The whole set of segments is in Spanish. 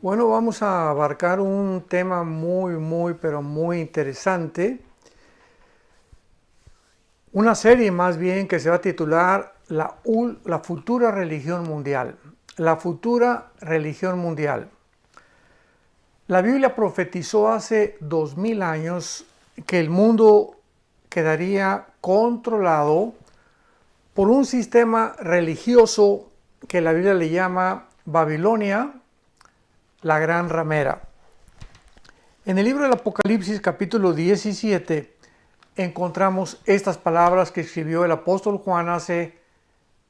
Bueno, vamos a abarcar un tema pero muy interesante. Una serie más bien que se va a titular La futura religión mundial. La futura religión mundial. La Biblia profetizó hace 2000 años que el mundo quedaría controlado por un sistema religioso que la Biblia le llama Babilonia, la gran ramera. En el libro del Apocalipsis capítulo 17 encontramos estas palabras que escribió el apóstol Juan hace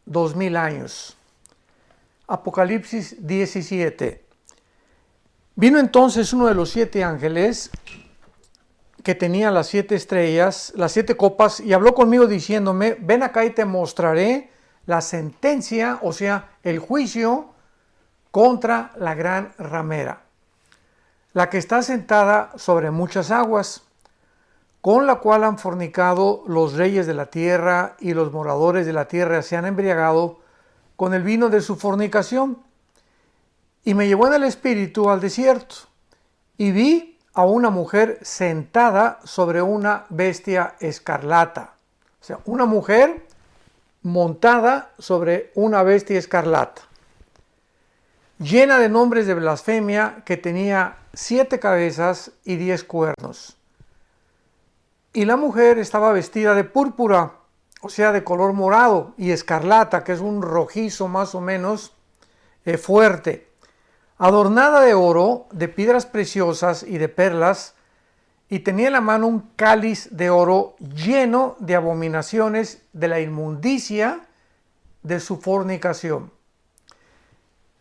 2000 años. Apocalipsis 17. Vino entonces uno de los 7 ángeles que tenía las 7 estrellas, las 7 copas, y habló conmigo diciéndome: ven acá y te mostraré la sentencia, o sea, el juicio contra la gran ramera, la que está sentada sobre muchas aguas, con la cual han fornicado los reyes de la tierra, y los moradores de la tierra se han embriagado con el vino de su fornicación. Y me llevó en el espíritu al desierto, y vi a una mujer sentada sobre una bestia escarlata. O sea, una mujer montada sobre una bestia escarlata, llena de nombres de blasfemia, que tenía 7 cabezas y 10 cuernos. Y la mujer estaba vestida de púrpura, o sea, de color morado, y escarlata, que es un rojizo más o menos fuerte, adornada de oro, de piedras preciosas y de perlas, y tenía en la mano un cáliz de oro lleno de abominaciones de la inmundicia de su fornicación.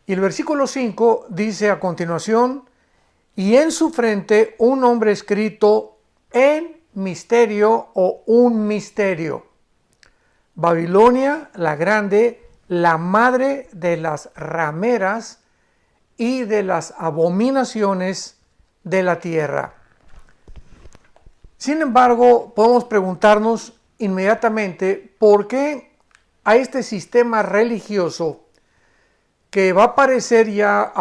Y el versículo 5 dice a continuación: y en su frente un nombre escrito en misterio, o un misterio: Babilonia la grande, la madre de las rameras y de las abominaciones de la tierra. Sin embargo, podemos preguntarnos inmediatamente por qué a este sistema religioso que va a aparecer ya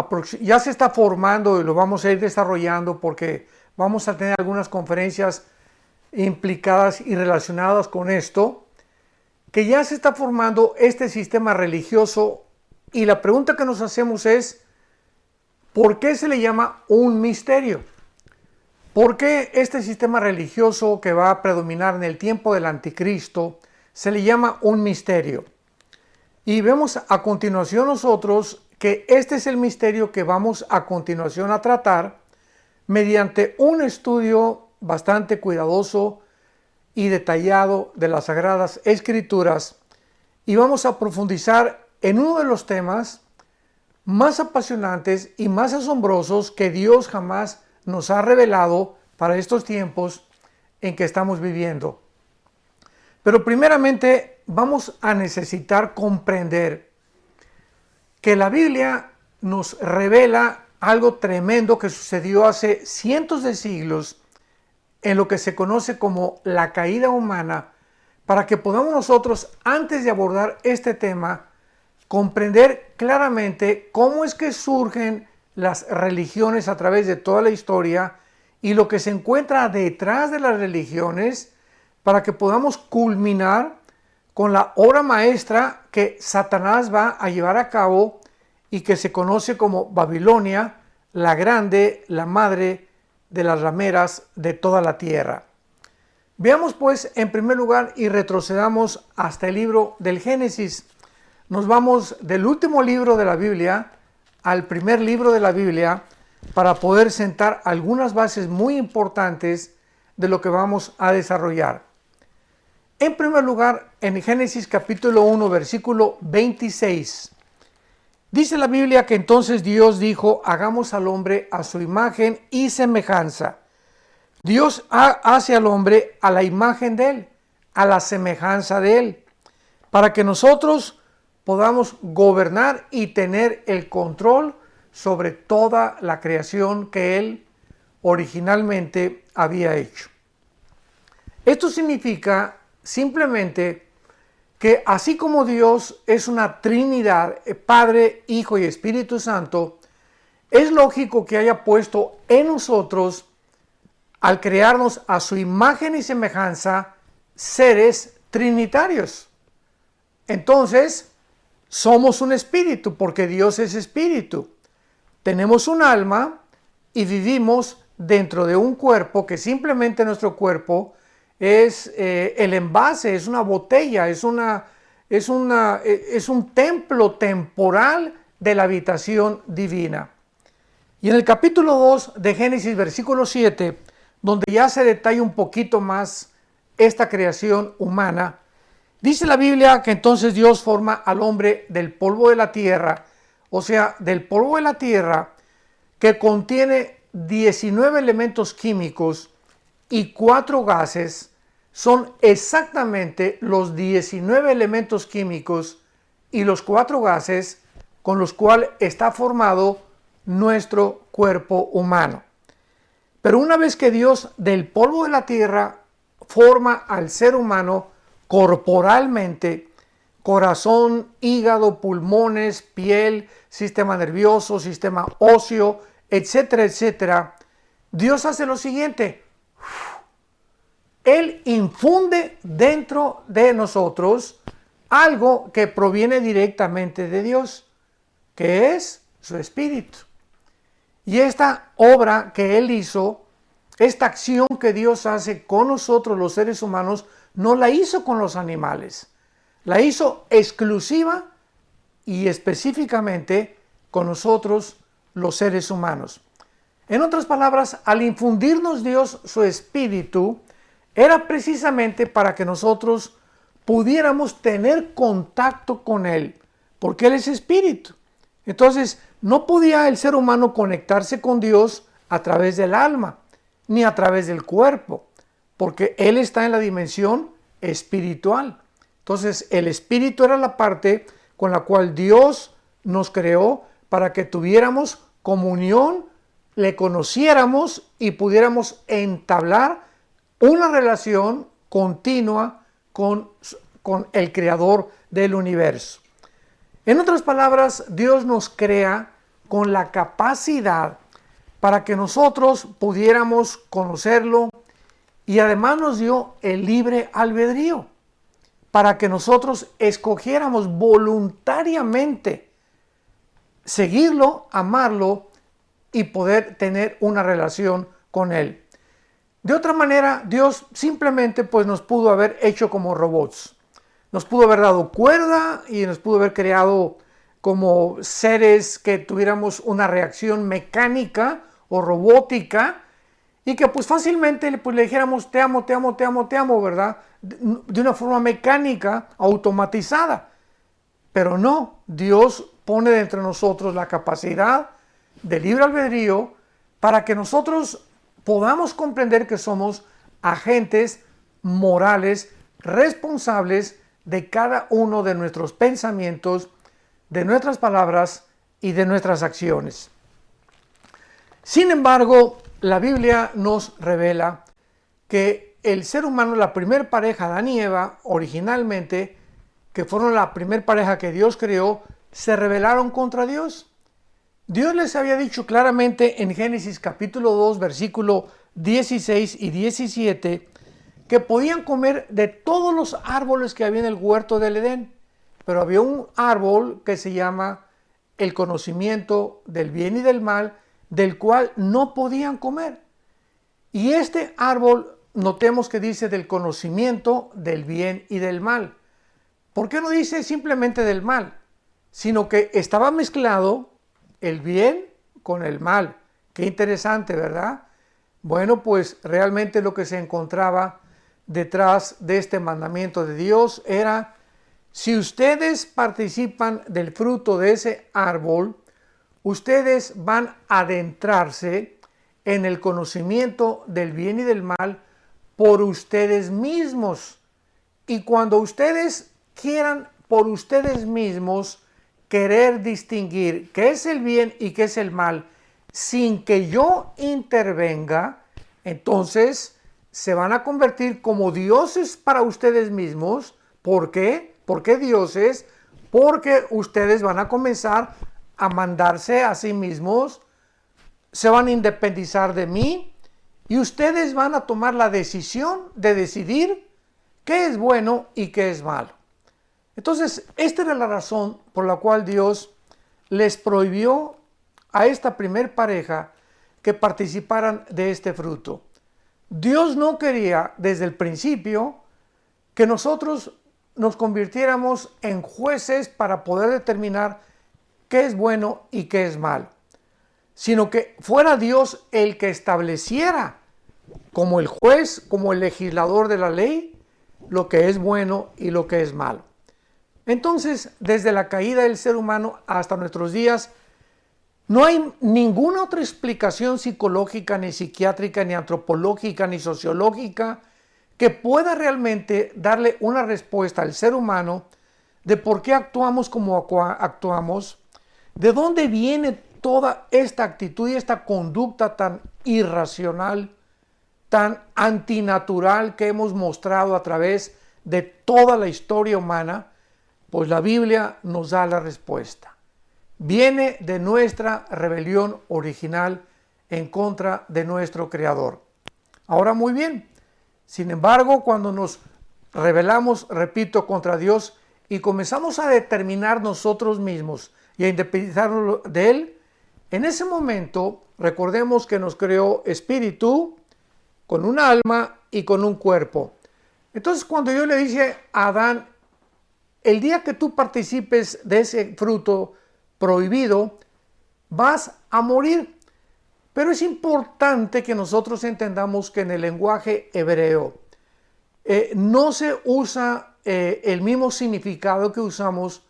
se está formando, y lo vamos a ir desarrollando porque vamos a tener algunas conferencias implicadas y relacionadas con esto, que ya se está formando este sistema religioso, y la pregunta que nos hacemos es: ¿por qué se le llama un misterio? ¿Por qué este sistema religioso que va a predominar en el tiempo del anticristo se le llama un misterio? Y vemos a continuación nosotros que este es el misterio que vamos a continuación a tratar mediante un estudio bastante cuidadoso y detallado de las Sagradas Escrituras, y vamos a profundizar en uno de los temas más apasionantes y más asombrosos que Dios jamás nos ha revelado para estos tiempos en que estamos viviendo. Pero primeramente vamos a necesitar comprender que la Biblia nos revela algo tremendo que sucedió hace cientos de siglos en lo que se conoce como la caída humana, para que podamos nosotros, antes de abordar este tema, comprender claramente cómo es que surgen las religiones a través de toda la historia y lo que se encuentra detrás de las religiones, para que podamos culminar con la obra maestra que Satanás va a llevar a cabo y que se conoce como Babilonia, la grande, la madre de las rameras de toda la tierra. Veamos pues en primer lugar y retrocedamos hasta el libro del Génesis. Nos vamos del último libro de la Biblia al primer libro de la Biblia para poder sentar algunas bases muy importantes de lo que vamos a desarrollar. En primer lugar, en Génesis capítulo 1, versículo 26, dice la Biblia que entonces Dios dijo: hagamos al hombre a su imagen y semejanza. Dios hace al hombre a la imagen de él, a la semejanza de él, para que nosotros podamos gobernar y tener el control sobre toda la creación que él originalmente había hecho. Esto significa simplemente que así como Dios es una Trinidad, Padre, Hijo y Espíritu Santo, es lógico que haya puesto en nosotros, al crearnos a su imagen y semejanza, seres trinitarios. Entonces, somos un espíritu, porque Dios es espíritu. Tenemos un alma y vivimos dentro de un cuerpo que simplemente nuestro cuerpo es el envase, es una botella, es un templo temporal de la habitación divina. Y en el capítulo 2 de Génesis, versículo 7, donde ya se detalla un poquito más esta creación humana, dice la Biblia que entonces Dios forma al hombre del polvo de la tierra, o sea, del polvo de la tierra, que contiene 19 elementos químicos y 4 gases. Son exactamente los 19 elementos químicos y los 4 gases con los cuales está formado nuestro cuerpo humano. Pero una vez que Dios del polvo de la tierra forma al ser humano corporalmente, corazón, hígado, pulmones, piel, sistema nervioso, sistema óseo, etcétera, etcétera, Dios hace lo siguiente. Él infunde dentro de nosotros algo que proviene directamente de Dios, que es su espíritu. Y esta obra que Él hizo, esta acción que Dios hace con nosotros los seres humanos, no la hizo con los animales. La hizo exclusiva y específicamente con nosotros los seres humanos. En otras palabras, al infundirnos Dios su espíritu, era precisamente para que nosotros pudiéramos tener contacto con Él, porque Él es espíritu. Entonces, no podía el ser humano conectarse con Dios a través del alma, ni a través del cuerpo, porque Él está en la dimensión espiritual. Entonces, el espíritu era la parte con la cual Dios nos creó para que tuviéramos comunión, le conociéramos y pudiéramos entablar una relación continua con el creador del universo. En otras palabras, Dios nos crea con la capacidad para que nosotros pudiéramos conocerlo y además nos dio el libre albedrío para que nosotros escogiéramos voluntariamente seguirlo, amarlo y poder tener una relación con Él. De otra manera, Dios simplemente pues nos pudo haber hecho como robots. Nos pudo haber dado cuerda y nos pudo haber creado como seres que tuviéramos una reacción mecánica o robótica y que pues fácilmente pues, le dijéramos te amo, te amo, te amo, te amo, ¿verdad? De una forma mecánica, automatizada. Pero no, Dios pone dentro de nosotros la capacidad de libre albedrío para que nosotros podamos comprender que somos agentes morales responsables de cada uno de nuestros pensamientos, de nuestras palabras y de nuestras acciones. Sin embargo, la Biblia nos revela que el ser humano, la primer pareja, Adán y Eva, originalmente, que fueron la primer pareja que Dios creó, se rebelaron contra Dios. Dios les había dicho claramente en Génesis capítulo 2, versículo 16 y 17, que podían comer de todos los árboles que había en el huerto del Edén, pero había un árbol que se llama el conocimiento del bien y del mal, del cual no podían comer. Y este árbol, notemos que dice del conocimiento del bien y del mal. ¿Por qué no dice simplemente del mal? Sino que estaba mezclado el bien con el mal. Qué interesante, ¿verdad? Bueno, pues realmente lo que se encontraba detrás de este mandamiento de Dios era: si ustedes participan del fruto de ese árbol, ustedes van a adentrarse en el conocimiento del bien y del mal por ustedes mismos. Y cuando ustedes quieran por ustedes mismos querer distinguir qué es el bien y qué es el mal sin que yo intervenga, entonces se van a convertir como dioses para ustedes mismos. ¿Por qué? ¿Por qué dioses? Porque ustedes van a comenzar a mandarse a sí mismos se van a independizar de mí y ustedes van a tomar la decisión de decidir qué es bueno y qué es malo. Entonces, esta era la razón por la cual Dios les prohibió a esta primer pareja que participaran de este fruto. Dios no quería desde el principio que nosotros nos convirtiéramos en jueces para poder determinar qué es bueno y qué es malo, sino que fuera Dios el que estableciera como el juez, como el legislador de la ley, lo que es bueno y lo que es malo. Entonces, desde la caída del ser humano hasta nuestros días, no hay ninguna otra explicación psicológica, ni psiquiátrica, ni antropológica, ni sociológica que pueda realmente darle una respuesta al ser humano de por qué actuamos como actuamos, de dónde viene toda esta actitud y esta conducta tan irracional, tan antinatural que hemos mostrado a través de toda la historia humana. Pues la Biblia nos da la respuesta. Viene de nuestra rebelión original en contra de nuestro Creador. Ahora muy bien, sin embargo, cuando nos rebelamos, repito, contra Dios y comenzamos a determinar nosotros mismos y a independizarnos de Él, en ese momento recordemos que nos creó espíritu, con un alma y con un cuerpo. Entonces, cuando yo le dije a Adán, el día que tú participes de ese fruto prohibido, vas a morir. Pero es importante que nosotros entendamos que en el lenguaje hebreo no se usa el mismo significado que usamos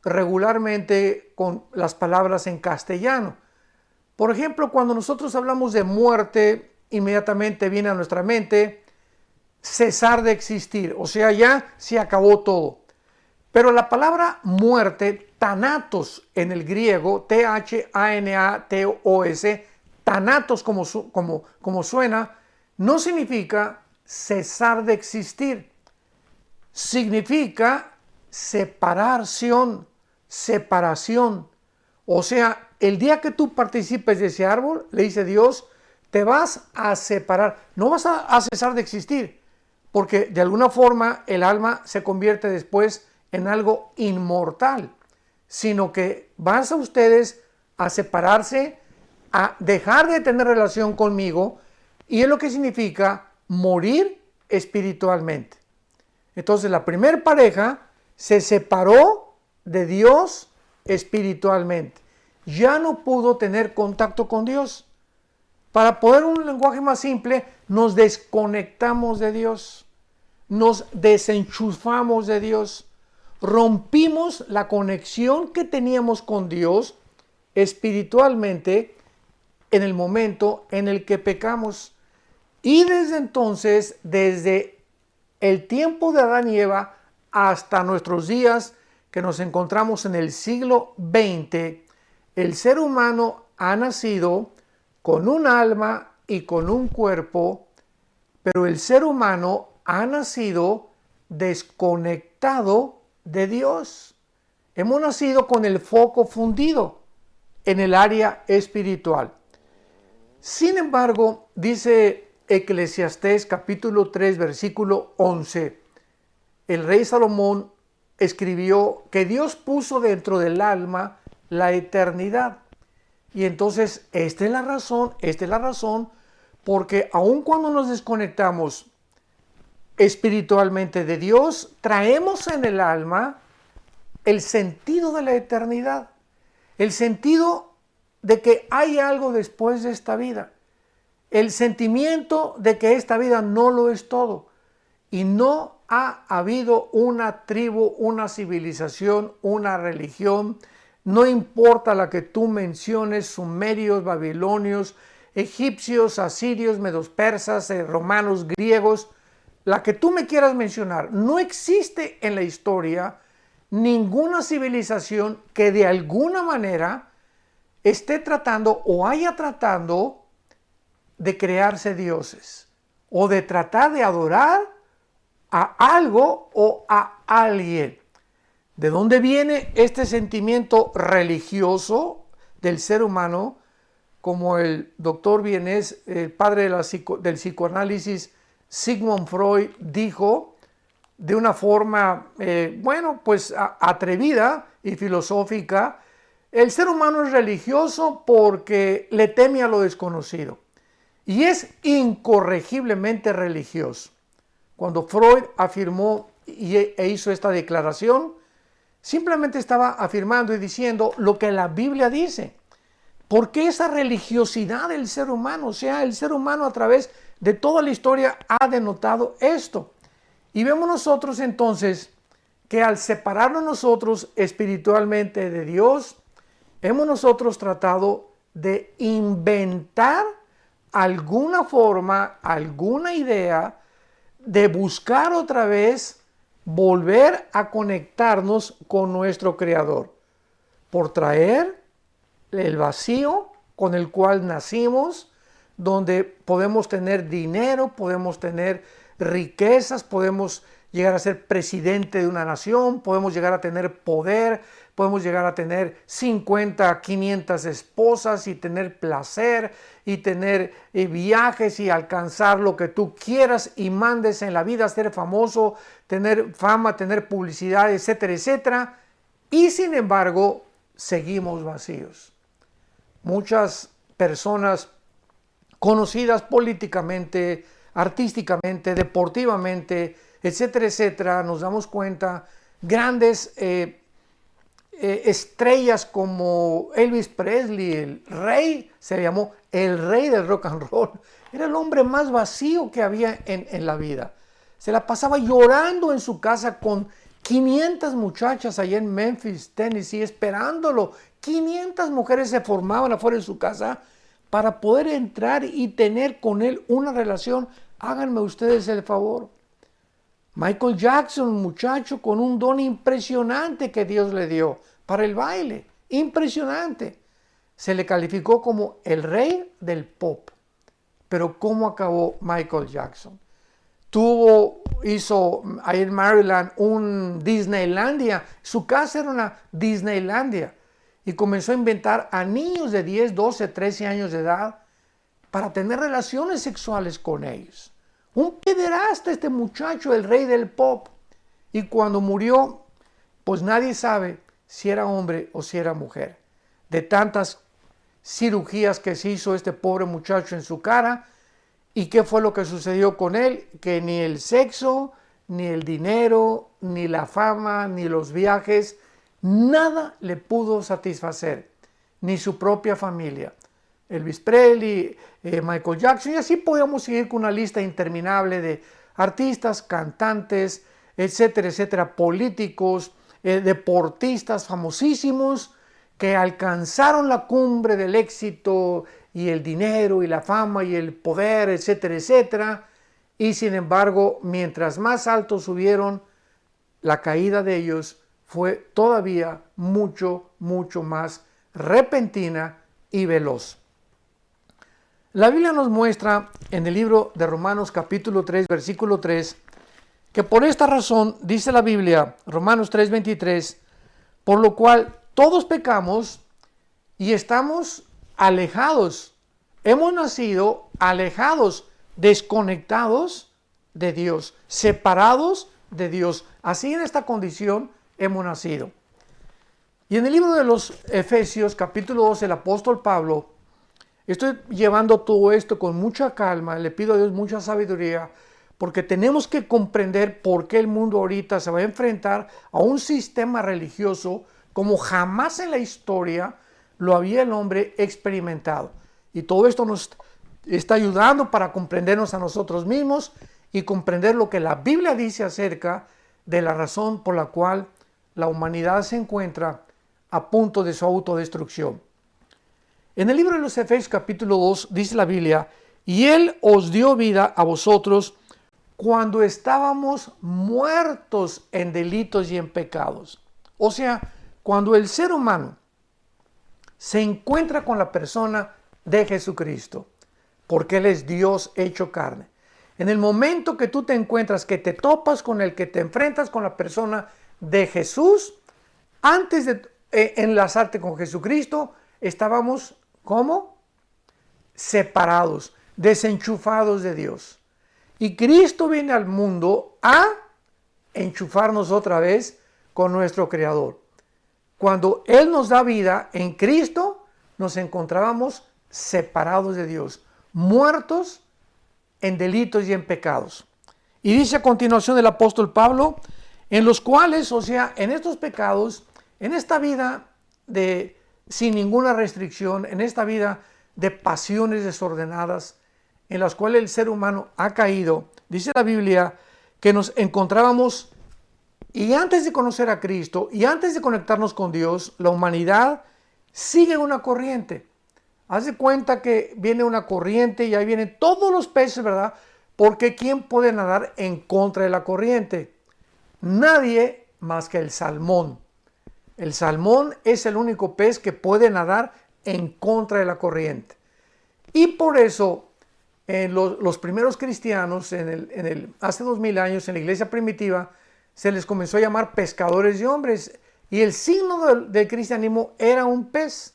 regularmente con las palabras en castellano. Por ejemplo, cuando nosotros hablamos de muerte, inmediatamente viene a nuestra mente cesar de existir, o sea, ya se acabó todo. Pero la palabra muerte, thanatos en el griego, Thanatos, thanatos como suena, no significa cesar de existir. Significa separación. O sea, el día que tú participes de ese árbol, le dice Dios, te vas a separar. No vas a cesar de existir, porque de alguna forma el alma se convierte después en algo inmortal, sino que vas a ustedes a separarse, a dejar de tener relación conmigo, y es lo que significa morir espiritualmente. Entonces la primer pareja se separó de Dios espiritualmente, ya no pudo tener contacto con Dios. Para poner un lenguaje más simple, nos desconectamos de Dios, nos desenchufamos de Dios, rompimos la conexión que teníamos con Dios espiritualmente en el momento en el que pecamos. Y desde entonces, desde el tiempo de Adán y Eva hasta nuestros días que nos encontramos en el siglo XX, el ser humano ha nacido con un alma y con un cuerpo, pero el ser humano ha nacido desconectado de Dios. Hemos nacido con el foco fundido en el área espiritual. Sin embargo, dice Eclesiastés capítulo 3, versículo 11, el rey Salomón escribió que Dios puso dentro del alma la eternidad. Y entonces esta es la razón porque aun cuando nos desconectamos espiritualmente de Dios, traemos en el alma el sentido de la eternidad, el sentido de que hay algo después de esta vida, el sentimiento de que esta vida no lo es todo y no ha habido una tribu, una civilización, una religión, no importa la que tú menciones, sumerios, babilonios, egipcios, asirios, medos persas, romanos, griegos, la que tú me quieras mencionar, no existe en la historia ninguna civilización que de alguna manera esté tratando o haya tratando de crearse dioses o de tratar de adorar a algo o a alguien. ¿De dónde viene este sentimiento religioso del ser humano? como el doctor vienés, el padre del psicoanálisis, Sigmund Freud, dijo de una forma, pues atrevida y filosófica, el ser humano es religioso porque le teme a lo desconocido y es incorregiblemente religioso. Cuando Freud afirmó e hizo esta declaración, simplemente estaba afirmando y diciendo lo que la Biblia dice. Porque esa religiosidad del ser humano, o sea, el ser humano a través de toda la historia ha denotado esto. Y vemos nosotros entonces que al separarnos nosotros espiritualmente de Dios, hemos nosotros tratado de inventar alguna forma, alguna idea de buscar otra vez volver a conectarnos con nuestro Creador, por traer el vacío con el cual nacimos, donde podemos tener dinero, podemos tener riquezas, podemos llegar a ser presidente de una nación, podemos llegar a tener poder, podemos llegar a tener 50, 500 esposas y tener placer y tener viajes y alcanzar lo que tú quieras y mandes en la vida, ser famoso, tener fama, tener publicidad, etcétera, etcétera. Y sin embargo, seguimos vacíos. Muchas personas conocidas políticamente, artísticamente, deportivamente, etcétera, etcétera, nos damos cuenta, grandes estrellas como Elvis Presley, el rey, se llamó el rey del rock and roll, era el hombre más vacío que había en la vida. Se la pasaba llorando en su casa con 500 muchachas allá en Memphis, Tennessee, esperándolo. 500 mujeres se formaban afuera de su casa para poder entrar y tener con él una relación. Háganme ustedes el favor. Michael Jackson, un muchacho con un don impresionante que Dios le dio para el baile. Impresionante. Se le calificó como el rey del pop. Pero ¿cómo acabó Michael Jackson? Hizo ahí en Maryland un Disneylandia. Su casa era una Disneylandia. Y comenzó a inventar a niños de 10, 12, 13 años de edad para tener relaciones sexuales con ellos. Un pederasta este muchacho, el rey del pop. Y cuando murió, pues nadie sabe si era hombre o si era mujer. De tantas cirugías que se hizo este pobre muchacho en su cara. ¿Y qué fue lo que sucedió con él? Que ni el sexo, ni el dinero, ni la fama, ni los viajes, nada le pudo satisfacer, ni su propia familia. Elvis Presley, Michael Jackson, y así podíamos seguir con una lista interminable de artistas, cantantes, etcétera, etcétera, políticos, deportistas famosísimos que alcanzaron la cumbre del éxito y el dinero y la fama y el poder, etcétera, etcétera. Y sin embargo, mientras más alto subieron, la caída de ellos fue todavía mucho, mucho más repentina y veloz. La Biblia nos muestra en el libro de Romanos capítulo 3, versículo 3, que por esta razón, dice la Biblia, Romanos 3, 23, por lo cual todos pecamos y estamos alejados, hemos nacido alejados, desconectados de Dios, separados de Dios. Así en esta condición hemos nacido. Y en el libro de los Efesios, capítulo 2, el apóstol Pablo, estoy llevando todo esto con mucha calma, le pido a Dios mucha sabiduría, porque tenemos que comprender por qué el mundo ahorita se va a enfrentar a un sistema religioso como jamás en la historia lo había el hombre experimentado. Y todo esto nos está ayudando para comprendernos a nosotros mismos y comprender lo que la Biblia dice acerca de la razón por la cual la humanidad se encuentra a punto de su autodestrucción. En el libro de los Efesios capítulo 2 dice la Biblia, y Él os dio vida a vosotros cuando estábamos muertos en delitos y en pecados. O sea, cuando el ser humano se encuentra con la persona de Jesucristo, porque Él es Dios hecho carne. En el momento que tú te encuentras, que te topas con el que te enfrentas con la persona de Jesús, antes de enlazarte con Jesucristo, estábamos, ¿cómo? separados, desenchufados de Dios. Y Cristo viene al mundo a enchufarnos otra vez con nuestro Creador. Cuando Él nos da vida en Cristo, nos encontrábamos separados de Dios, muertos en delitos y en pecados. Y dice a continuación el apóstol Pablo, en los cuales, o sea, en estos pecados, en esta vida sin ninguna restricción, en esta vida de pasiones desordenadas, en las cuales el ser humano ha caído, dice la Biblia, que nos encontrábamos, y antes de conocer a Cristo, y antes de conectarnos con Dios, la humanidad sigue una corriente. Haz de cuenta que viene una corriente y ahí vienen todos los peces, ¿verdad? Porque ¿quién puede nadar en contra de la corriente? Nadie más que el salmón. El salmón es el único pez que puede nadar en contra de la corriente. Y por eso los primeros cristianos, hace 2000 años, en la iglesia primitiva, se les comenzó a llamar pescadores de hombres. Y el signo del cristianismo era un pez,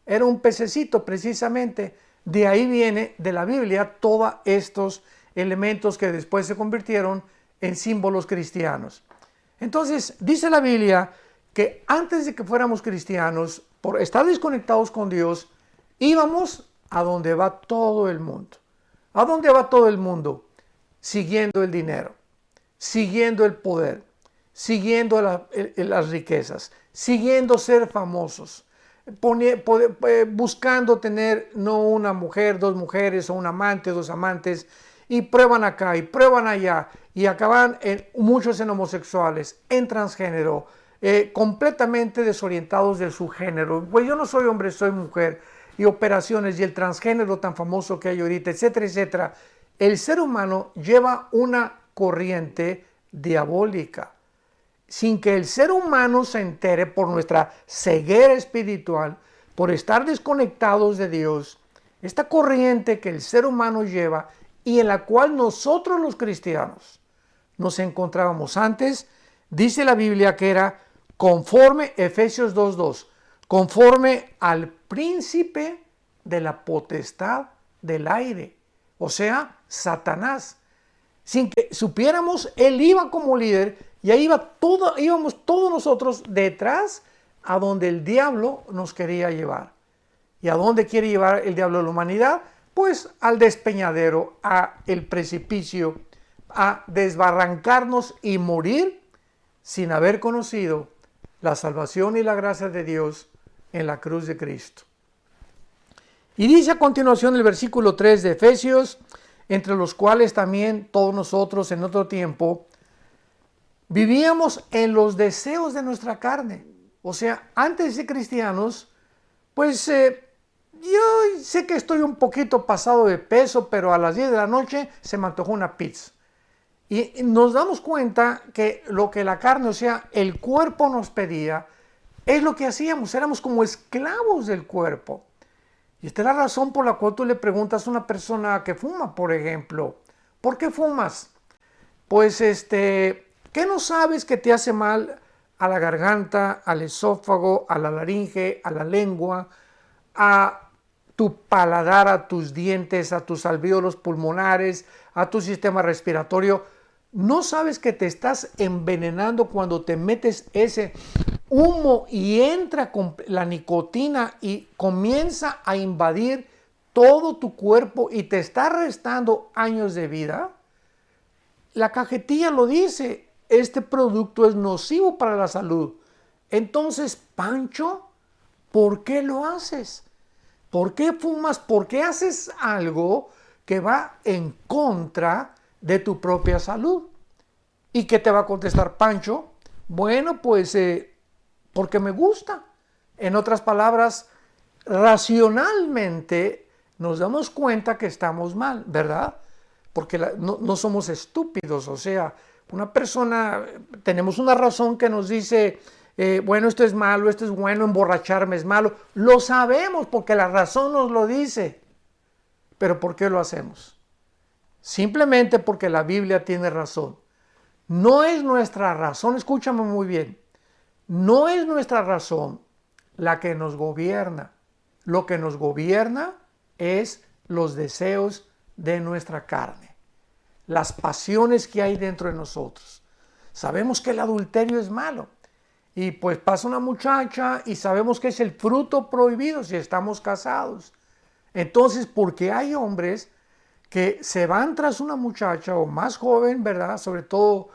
era un pececito precisamente. De ahí viene de la Biblia todos estos elementos que después se convirtieron en símbolos cristianos. Entonces, dice la Biblia que antes de que fuéramos cristianos, por estar desconectados con Dios, íbamos a donde va todo el mundo. ¿A dónde va todo el mundo? Siguiendo el dinero, siguiendo el poder, siguiendo las riquezas, siguiendo ser famosos, buscando tener no una mujer, dos mujeres o un amante, dos amantes, y prueban acá y prueban allá y acaban muchos en homosexuales, en transgénero, completamente desorientados de su género. Pues yo no soy hombre, soy mujer, y operaciones y el transgénero tan famoso que hay ahorita, etcétera, etcétera. El ser humano lleva una corriente diabólica. Sin que el ser humano se entere por nuestra ceguera espiritual, por estar desconectados de Dios, esta corriente que el ser humano lleva y en la cual nosotros los cristianos nos encontrábamos antes, dice la Biblia que era conforme, Efesios 2:2, conforme al príncipe de la potestad del aire, o sea, Satanás. Sin que supiéramos, él iba como líder y ahí íbamos todos nosotros detrás a donde el diablo nos quería llevar. ¿Y a dónde quiere llevar el diablo a la humanidad? Pues al despeñadero, al precipicio, a desbarrancarnos y morir sin haber conocido la salvación y la gracia de Dios en la cruz de Cristo. Y dice a continuación el versículo 3 de Efesios, entre los cuales también todos nosotros en otro tiempo vivíamos en los deseos de nuestra carne. O sea, antes de ser cristianos, pues yo sé que estoy un poquito pasado de peso, pero a las 10 de la noche se me antojó una pizza. Y nos damos cuenta que lo que la carne, o sea, el cuerpo nos pedía, es lo que hacíamos, éramos como esclavos del cuerpo. Y esta es la razón por la cual tú le preguntas a una persona que fuma, por ejemplo, ¿por qué fumas? Pues, ¿qué no sabes que te hace mal a la garganta, al esófago, a la laringe, a la lengua, a tu paladar, a tus dientes, a tus alvéolos pulmonares, a tu sistema respiratorio? ¿No sabes que te estás envenenando cuando te metes ese humo y entra con la nicotina y comienza a invadir todo tu cuerpo y te está restando años de vida? La cajetilla lo dice, este producto es nocivo para la salud. Entonces, Pancho, ¿por qué lo haces? ¿Por qué fumas? ¿Por qué haces algo que va en contra de tu propia salud? ¿Y qué te va a contestar Pancho? Bueno, pues porque me gusta. En otras palabras, racionalmente nos damos cuenta que estamos mal, ¿verdad? Porque no somos estúpidos, o sea, una persona, tenemos una razón que nos dice, bueno, esto es malo, esto es bueno, emborracharme es malo. Lo sabemos porque la razón nos lo dice. Pero ¿por qué lo hacemos? Simplemente porque la Biblia tiene razón. No es nuestra razón, escúchame muy bien, no es nuestra razón la que nos gobierna. Lo que nos gobierna es los deseos de nuestra carne, las pasiones que hay dentro de nosotros. Sabemos que el adulterio es malo. Y pues pasa una muchacha y sabemos que es el fruto prohibido si estamos casados. Entonces, porque hay hombres que se van tras una muchacha o más joven, ¿verdad? Sobre todo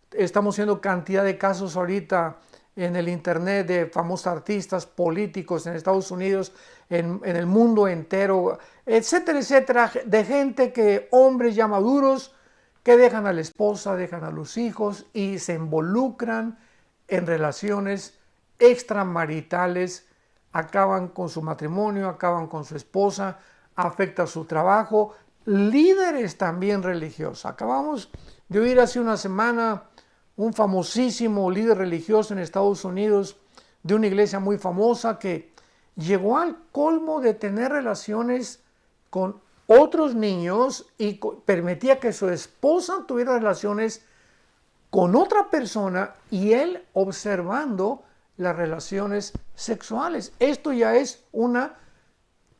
estamos viendo cantidad de casos ahorita en el internet de famosos artistas políticos en Estados Unidos, en el mundo entero, etcétera, etcétera, de gente que, hombres ya maduros, que dejan a la esposa, dejan a los hijos y se involucran en relaciones extramaritales, acaban con su matrimonio, acaban con su esposa, afecta su trabajo. Líderes también religiosos. Acabamos de oír hace una semana un famosísimo líder religioso en Estados Unidos de una iglesia muy famosa que llegó al colmo de tener relaciones con otros niños y permitía que su esposa tuviera relaciones con otra persona y él observando las relaciones sexuales. Esto ya es una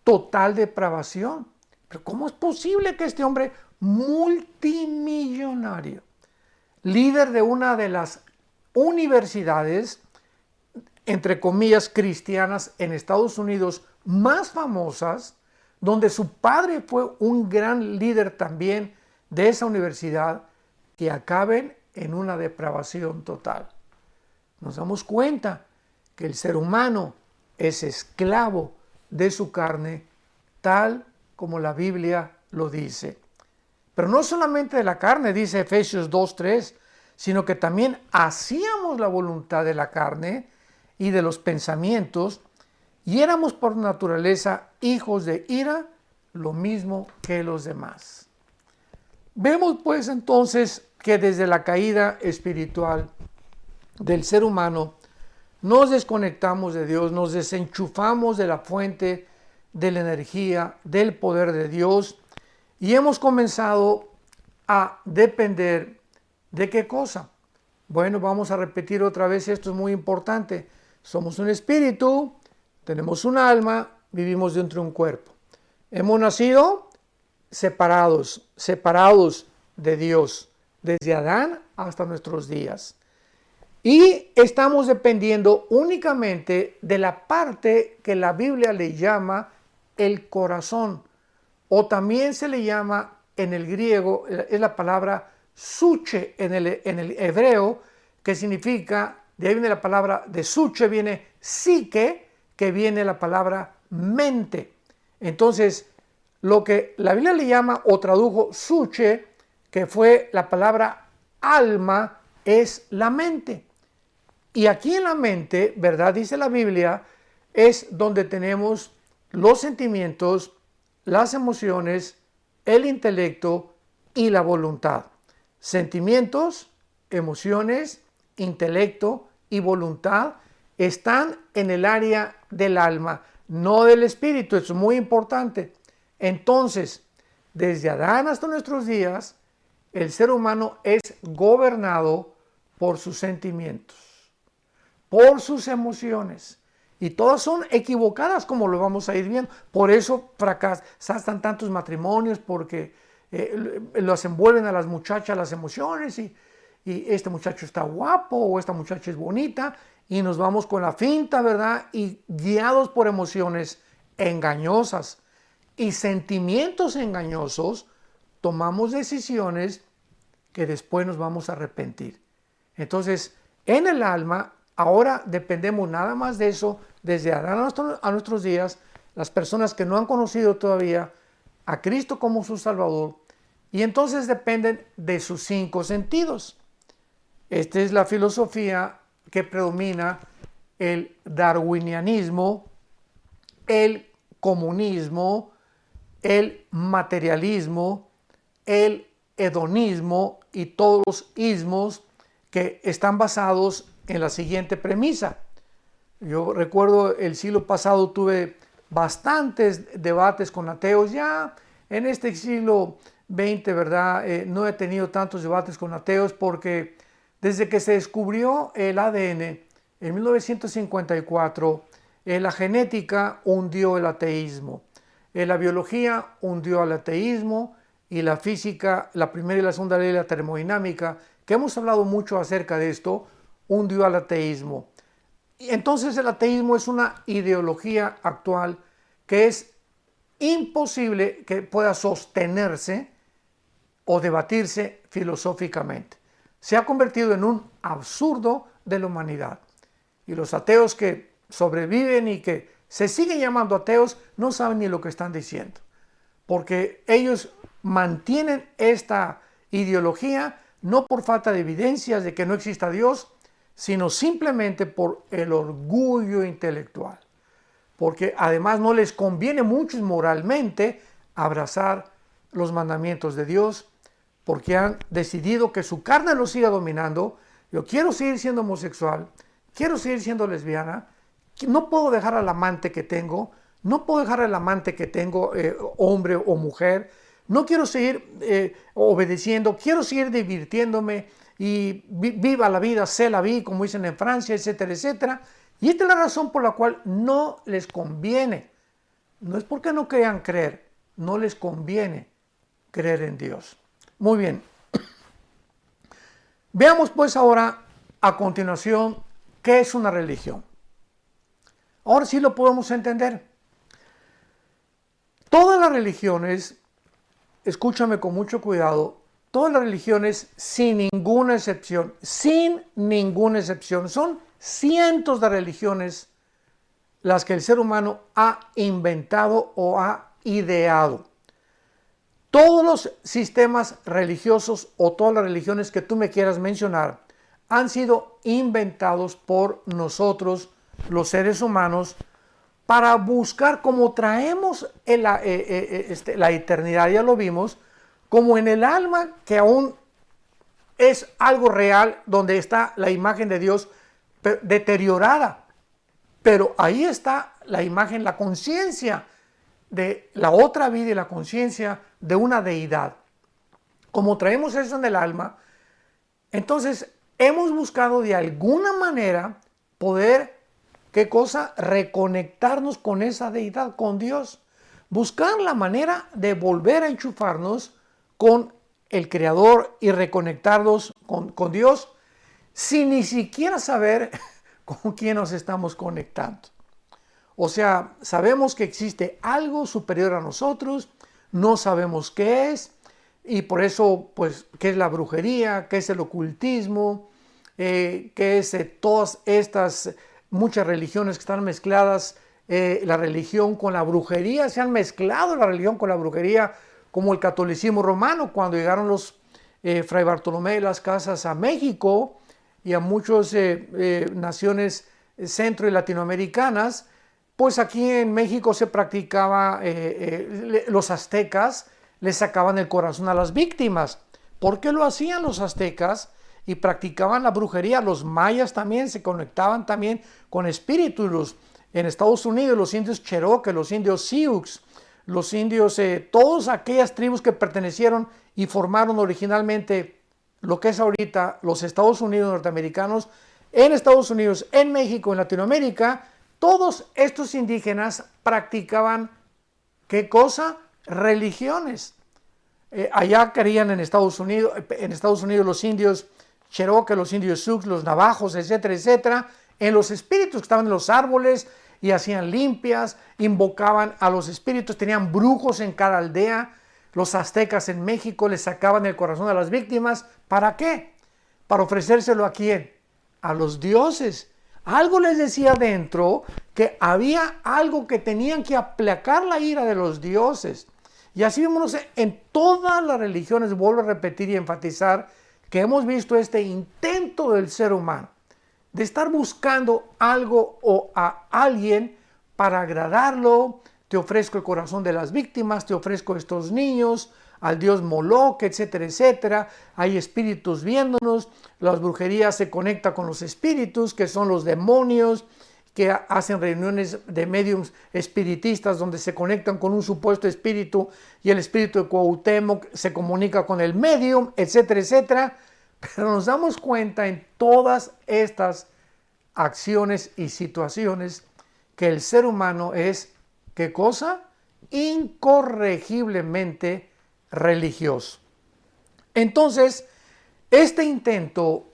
total depravación. Pero ¿cómo es posible que este hombre multimillonario, líder de una de las universidades, entre comillas, cristianas en Estados Unidos más famosas, donde su padre fue un gran líder también de esa universidad, que acaben en una depravación total? Nos damos cuenta que el ser humano es esclavo de su carne, tal como la Biblia lo dice. Pero no solamente de la carne, dice Efesios 2:3, sino que también hacíamos la voluntad de la carne y de los pensamientos, y éramos por naturaleza hijos de ira, lo mismo que los demás. Vemos pues entonces que desde la caída espiritual del ser humano nos desconectamos de Dios, nos desenchufamos de la fuente de la energía, del poder de Dios, y hemos comenzado a depender de ¿qué cosa? Bueno, vamos a repetir otra vez, esto es muy importante. Somos un espíritu, tenemos un alma, vivimos dentro de un cuerpo. Hemos nacido separados de Dios, desde Adán hasta nuestros días. Y estamos dependiendo únicamente de la parte que la Biblia le llama el corazón, o también se le llama en el griego, es la palabra suche en el hebreo, que significa, de ahí viene la palabra de suche, viene psique, que viene la palabra mente. Entonces, lo que la Biblia le llama o tradujo suche, que fue la palabra alma, es la mente. Y aquí en la mente, ¿verdad? Dice la Biblia, es donde tenemos los sentimientos, las emociones, el intelecto y la voluntad. Sentimientos, emociones, intelecto y voluntad están en el área del alma, no del espíritu. Eso es muy importante. Entonces, desde Adán hasta nuestros días, el ser humano es gobernado por sus sentimientos, por sus emociones. Y todas son equivocadas, como lo vamos a ir viendo. Por eso fracasan tantos matrimonios, porque los envuelven a las muchachas las emociones y este muchacho está guapo o esta muchacha es bonita y nos vamos con la finta, ¿verdad? Y guiados por emociones engañosas y sentimientos engañosos, tomamos decisiones que después nos vamos a arrepentir. Entonces, en el alma, ahora dependemos nada más de eso, desde Adán a nuestros días, las personas que no han conocido todavía a Cristo como su Salvador, y entonces dependen de sus 5 sentidos. Esta es la filosofía que predomina: el darwinianismo, el comunismo, el materialismo, el hedonismo y todos los ismos que están basados en la siguiente premisa. Yo recuerdo el siglo pasado tuve bastantes debates con ateos. Ya en este siglo XX, ¿verdad? No he tenido tantos debates con ateos, porque desde que se descubrió el ADN en 1954, la genética hundió el ateísmo. La biología hundió al ateísmo y la física, la primera y la segunda ley de la termodinámica, que hemos hablado mucho acerca de esto, hundió al ateísmo. Y entonces el ateísmo es una ideología actual que es imposible que pueda sostenerse o debatirse filosóficamente. Se ha convertido en un absurdo de la humanidad. Y los ateos que sobreviven y que se siguen llamando ateos no saben ni lo que están diciendo. Porque ellos mantienen esta ideología no por falta de evidencias de que no exista Dios, sino simplemente por el orgullo intelectual. Porque además no les conviene mucho moralmente abrazar los mandamientos de Dios, porque han decidido que su carne los siga dominando. Yo quiero seguir siendo homosexual, quiero seguir siendo lesbiana, no puedo dejar al amante que tengo, no puedo dejar al amante que tengo, hombre o mujer, no quiero seguir obedeciendo, quiero seguir divirtiéndome y viva la vida, c'est la vie, como dicen en Francia, etcétera, etcétera. Y esta es la razón por la cual no les conviene. No es porque no quieran creer, no les conviene creer en Dios. Muy bien. Veamos pues ahora a continuación qué es una religión. Ahora sí lo podemos entender. Todas las religiones, escúchame con mucho cuidado, todas las religiones sin ninguna excepción, son cientos de religiones las que el ser humano ha inventado o ha ideado. Todos los sistemas religiosos o todas las religiones que tú me quieras mencionar han sido inventados por nosotros, los seres humanos, para buscar cómo traemos la eternidad, ya lo vimos, como en el alma que aún es algo real, donde está la imagen de Dios deteriorada. Pero ahí está la imagen, la conciencia de la otra vida y la conciencia de una deidad. Como traemos eso en el alma, entonces hemos buscado de alguna manera poder, ¿qué cosa? Reconectarnos con esa deidad, con Dios. Buscar la manera de volver a enchufarnos con el Creador y reconectarnos con Dios sin ni siquiera saber con quién nos estamos conectando. O sea, sabemos que existe algo superior a nosotros, no sabemos qué es, y por eso, pues, ¿qué es la brujería? ¿Qué es el ocultismo? ¿Qué es todas estas muchas religiones que están mezcladas? La religión con la brujería, se han mezclado la religión con la brujería, como el catolicismo romano, cuando llegaron los Fray Bartolomé de las Casas a México y a muchas naciones centro y latinoamericanas. Pues aquí en México se practicaba, los aztecas les sacaban el corazón a las víctimas. ¿Por qué lo hacían los aztecas? Y practicaban la brujería. Los mayas también se conectaban también con espíritus. En Estados Unidos los indios Cherokee, los indios Sioux, los indios, todas aquellas tribus que pertenecieron y formaron originalmente lo que es ahorita los Estados Unidos norteamericanos, en Estados Unidos, en México, en Latinoamérica, todos estos indígenas practicaban, ¿qué cosa? Religiones. Allá creían en Estados Unidos los indios Cherokee, los indios Sioux, los navajos, etcétera, etcétera, en los espíritus que estaban en los árboles y hacían limpias, invocaban a los espíritus, tenían brujos en cada aldea. Los aztecas en México les sacaban el corazón a las víctimas. ¿Para qué? Para ofrecérselo a ¿quién? A los dioses. Algo les decía dentro que había algo que tenían que aplacar la ira de los dioses. Y así vemos en todas las religiones, vuelvo a repetir y enfatizar, que hemos visto este intento del ser humano de estar buscando algo o a alguien para agradarlo. Te ofrezco el corazón de las víctimas, te ofrezco estos niños, al dios Moloch, etcétera, etcétera. Hay espíritus viéndonos, las brujerías se conectan con los espíritus, que son los demonios, que hacen reuniones de médiums espiritistas donde se conectan con un supuesto espíritu y el espíritu de Cuauhtémoc se comunica con el medium, etcétera, etcétera. Pero nos damos cuenta en todas estas acciones y situaciones que el ser humano es, ¿qué cosa? incorregiblemente religioso. Entonces, este intento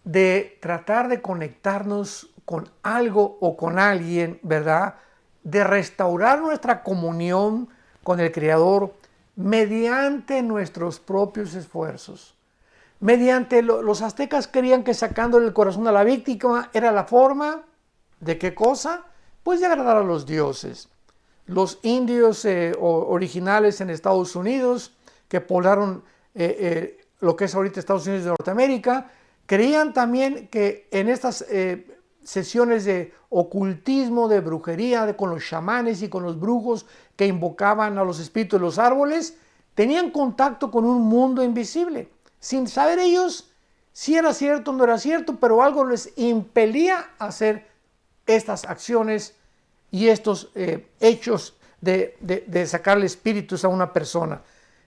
de tratar de conectarnos con algo o con alguien, ¿verdad? De restaurar nuestra comunión con el Creador mediante nuestros propios esfuerzos. Mediante los aztecas creían que sacándole el corazón a la víctima era la forma de ¿qué cosa? Pues de agradar a los dioses. Los indios originales en Estados Unidos, que poblaron lo que es ahorita Estados Unidos de Norteamérica, creían también que en estas sesiones de ocultismo, de brujería, con los chamanes y con los brujos que invocaban a los espíritus de los árboles, tenían contacto con un mundo invisible, sin saber ellos si era cierto o no era cierto, pero algo les impelía a hacer estas acciones y estos hechos de sacarle espíritus a una persona.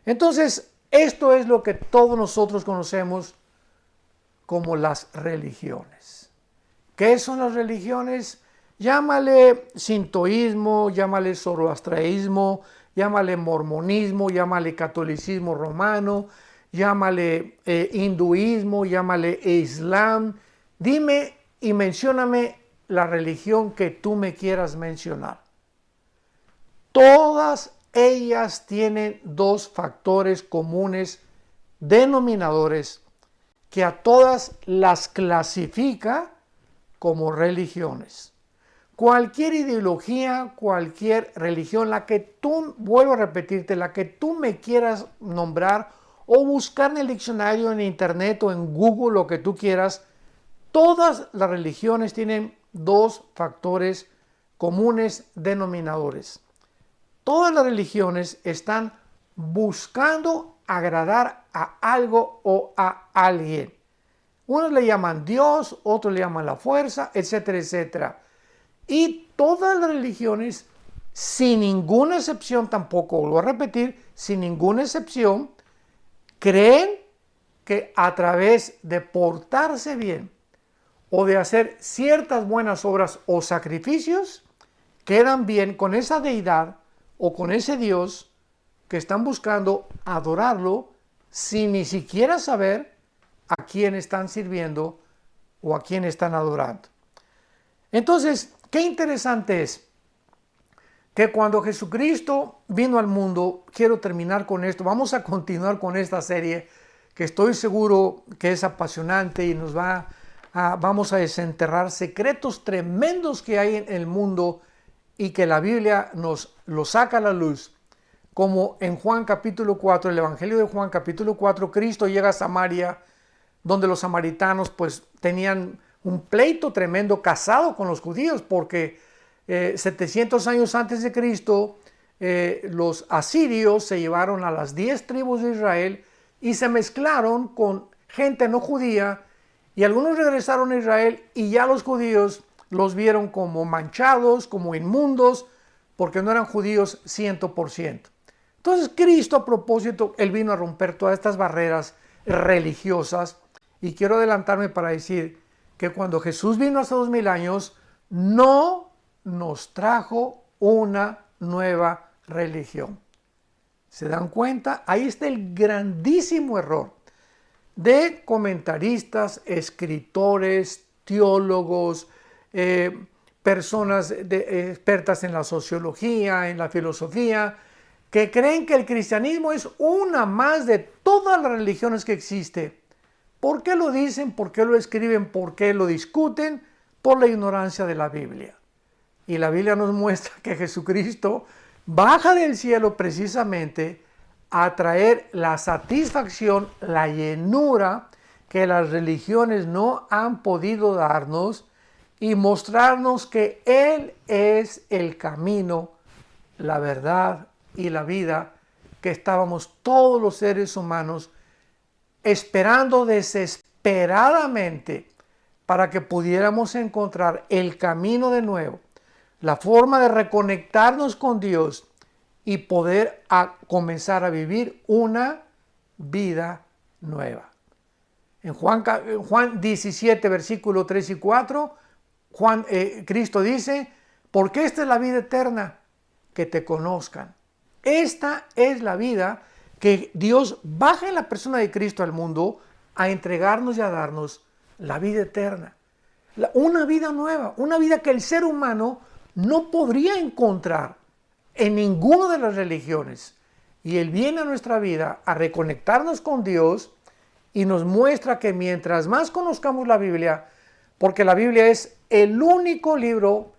Entonces, esto es lo que todos nosotros conocemos como las religiones. ¿Qué son las religiones? Llámale sintoísmo, llámale zoroastraísmo, llámale mormonismo, llámale catolicismo romano, llámale hinduismo, llámale islam. Dime y mencióname la religión que tú me quieras mencionar. Todas ellas tienen dos factores comunes denominadores que a todas las clasifica como religiones. Cualquier ideología, cualquier religión, la que tú, vuelvo a repetirte, la que tú me quieras nombrar o buscar en el diccionario, en internet o en Google, lo que tú quieras, todas las religiones tienen dos factores comunes denominadores. Todas las religiones están buscando agradar a algo o a alguien. Unos le llaman Dios, otros le llaman la fuerza, etcétera, etcétera. Y todas las religiones, sin ninguna excepción, tampoco vuelvo a repetir, sin ninguna excepción, creen que a través de portarse bien o de hacer ciertas buenas obras o sacrificios, quedan bien con esa deidad o con ese Dios que están buscando adorarlo sin ni siquiera saber a quién están sirviendo o a quién están adorando. Entonces, qué interesante es que cuando Jesucristo vino al mundo, quiero terminar con esto, vamos a continuar con esta serie que estoy seguro que es apasionante y vamos a desenterrar secretos tremendos que hay en el mundo y que la Biblia nos lo saca a la luz. Como en Juan capítulo 4, el Evangelio de Juan capítulo 4, Cristo llega a Samaria, donde los samaritanos pues tenían un pleito tremendo casado con los judíos, porque 700 años antes de Cristo los asirios se llevaron a las 10 tribus de Israel y se mezclaron con gente no judía, y algunos regresaron a Israel y ya los judíos los vieron como manchados, como inmundos, porque no eran judíos 100%. Entonces Cristo, a propósito, Él vino a romper todas estas barreras religiosas, y quiero adelantarme para decir que cuando Jesús vino hace 2000 años, no nos trajo una nueva religión. ¿Se dan cuenta? Ahí está el grandísimo error de comentaristas, escritores, teólogos, personas expertas en la sociología, en la filosofía, que creen que el cristianismo es una más de todas las religiones que existen. ¿Por qué lo dicen? ¿Por qué lo escriben? ¿Por qué lo discuten? Por la ignorancia de la Biblia. Y la Biblia nos muestra que Jesucristo baja del cielo precisamente a traer la satisfacción, la llenura que las religiones no han podido darnos y mostrarnos que Él es el camino, la verdad y la vida que estábamos todos los seres humanos esperando desesperadamente para que pudiéramos encontrar el camino de nuevo, la forma de reconectarnos con Dios y poder comenzar a vivir una vida nueva. En Juan 17, versículo 3 y 4, Cristo dice, porque esta es la vida eterna, que te conozcan. Esta es la vida que Dios baja en la persona de Cristo al mundo a entregarnos y a darnos la vida eterna. Una vida nueva, una vida que el ser humano no podría encontrar en ninguna de las religiones. Y Él viene a nuestra vida a reconectarnos con Dios y nos muestra que mientras más conozcamos la Biblia, porque la Biblia es el único libro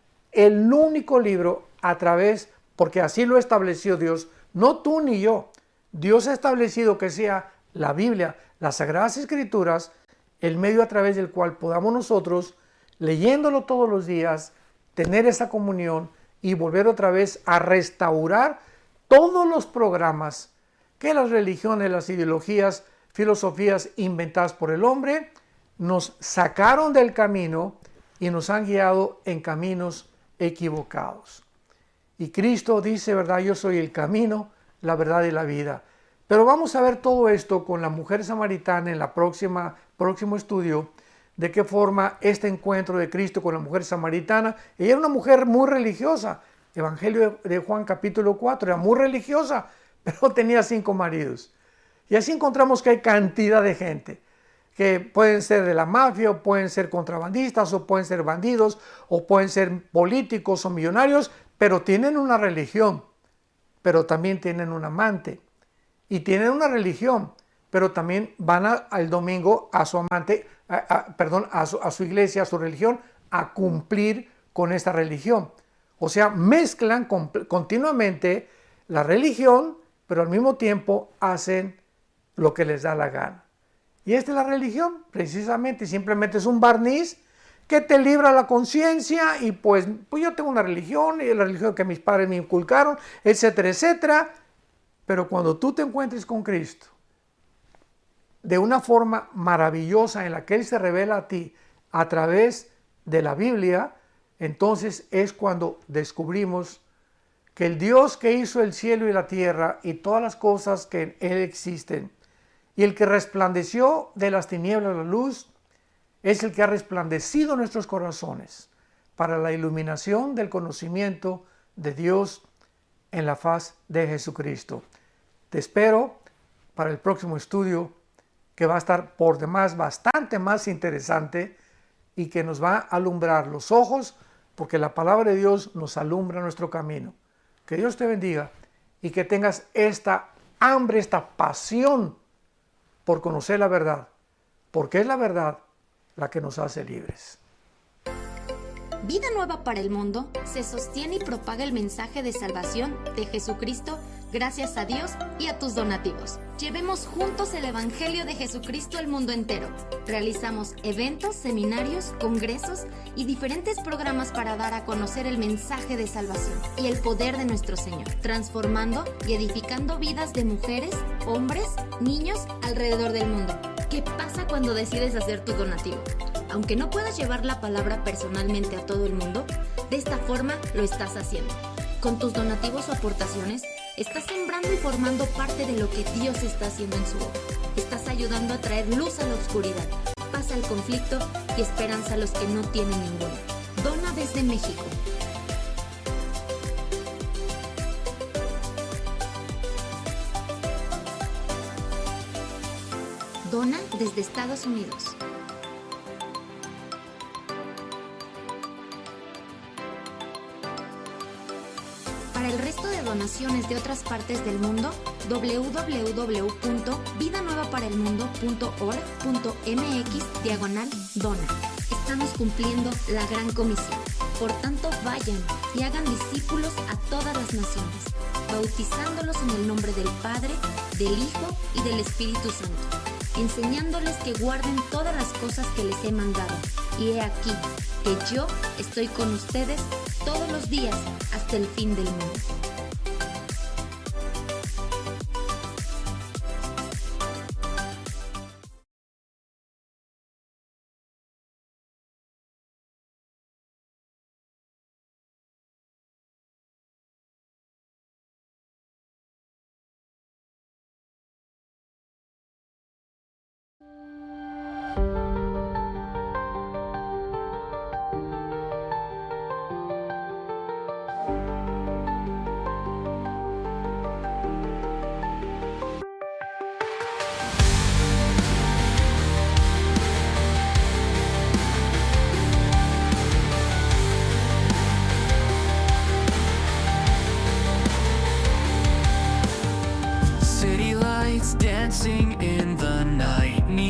a través, porque así lo estableció Dios, no tú ni yo. Dios ha establecido que sea la Biblia, las Sagradas Escrituras, el medio a través del cual podamos nosotros, leyéndolo todos los días, tener esa comunión y volver otra vez a restaurar todos los programas que las religiones, las ideologías, filosofías inventadas por el hombre nos sacaron del camino y nos han guiado en caminos equivocados. Y Cristo dice, ¿verdad? Yo soy el camino, la verdad y la vida. Pero vamos a ver todo esto con la mujer samaritana en la próximo estudio, de qué forma este encuentro de Cristo con la mujer samaritana. Ella era una mujer muy religiosa. Evangelio de Juan capítulo 4, era muy religiosa, pero tenía 5 maridos. Y así encontramos que hay cantidad de gente que pueden ser de la mafia, o pueden ser contrabandistas, o pueden ser bandidos, o pueden ser políticos o millonarios, pero tienen una religión, pero también tienen un amante. Y tienen una religión, pero también van al domingo a su amante, a su iglesia, a su religión, a cumplir con esta religión. O sea, mezclan continuamente la religión, pero al mismo tiempo hacen lo que les da la gana. Y esta es la religión, precisamente, simplemente es un barniz que te libra la conciencia y pues yo tengo una religión, y la religión que mis padres me inculcaron, etcétera, etcétera. Pero cuando tú te encuentres con Cristo, de una forma maravillosa en la que Él se revela a ti a través de la Biblia, entonces es cuando descubrimos que el Dios que hizo el cielo y la tierra y todas las cosas que en Él existen, y el que resplandeció de las tinieblas a la luz, es el que ha resplandecido en nuestros corazones para la iluminación del conocimiento de Dios en la faz de Jesucristo. Te espero para el próximo estudio, que va a estar por demás bastante más interesante y que nos va a alumbrar los ojos, porque la palabra de Dios nos alumbra nuestro camino. Que Dios te bendiga y que tengas esta hambre, esta pasión por conocer la verdad, porque es la verdad la que nos hace libres. Vida Nueva para el Mundo se sostiene y propaga el mensaje de salvación de Jesucristo gracias a Dios y a tus donativos. Llevemos juntos el Evangelio de Jesucristo al mundo entero. Realizamos eventos, seminarios, congresos y diferentes programas para dar a conocer el mensaje de salvación y el poder de nuestro Señor, transformando y edificando vidas de mujeres, hombres, niños alrededor del mundo. ¿Qué pasa cuando decides hacer tu donativo? Aunque no puedas llevar la palabra personalmente a todo el mundo, de esta forma lo estás haciendo. Con tus donativos o aportaciones, estás sembrando y formando parte de lo que Dios está haciendo en su obra. Estás ayudando a traer luz a la oscuridad, paz al conflicto y esperanza a los que no tienen ninguna. Dona desde México. Dona desde Estados Unidos. Para el resto de donaciones de otras partes del mundo, www.vidanuevaparelmundo.org.mx/dona. Estamos cumpliendo la gran comisión. Por tanto, vayan y hagan discípulos a todas las naciones, bautizándolos en el nombre del Padre, del Hijo y del Espíritu Santo, enseñándoles que guarden todas las cosas que les he mandado. Y he aquí que yo estoy con ustedes todos los días hasta el fin del mundo.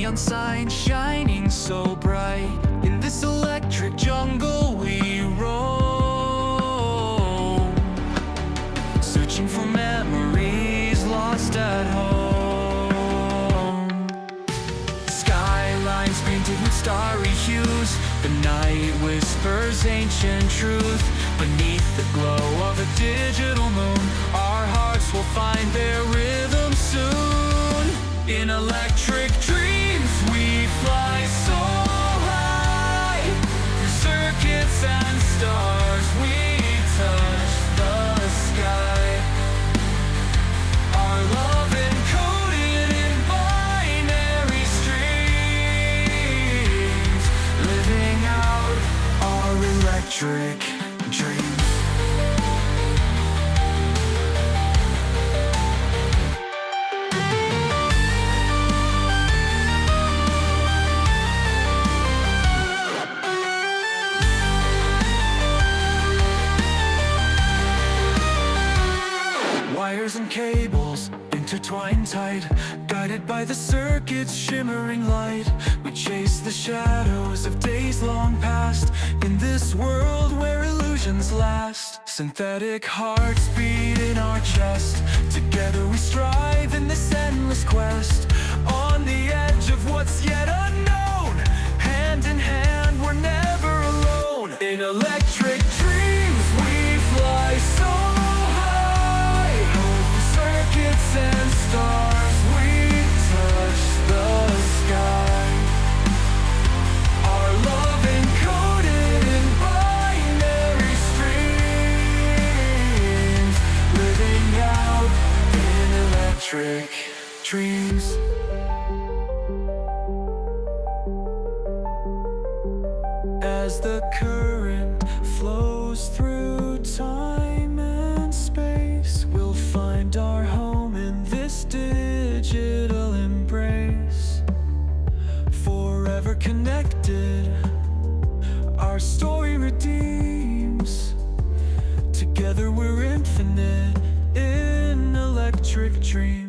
neon sign shining so bright. In this electric jungle we roam, searching for memories lost at home. Skylines painted with starry hues, the night whispers ancient truth. Beneath the glow of a digital moon, our hearts will find their rhythm soon. In electric dreams we fly so high, through circuits and stars we touch the sky. Our love encoded in binary streams, living out our electric dreams. Wires and cables intertwined tight, guided by the circuit's shimmering light. We chase the shadows of days long past, in this world where illusions last. Synthetic hearts beat in our chest, together we strive in this endless quest. On the edge of what's yet unknown, hand in hand we're never alone. In electric dreams we fly so circuits and stars, we touch the sky. Our love encoded in binary streams, living out in electric dreams. As the current flows through time and space, we'll find our home in this digital embrace. Forever connected, our story redeems. Together we're infinite in electric dreams.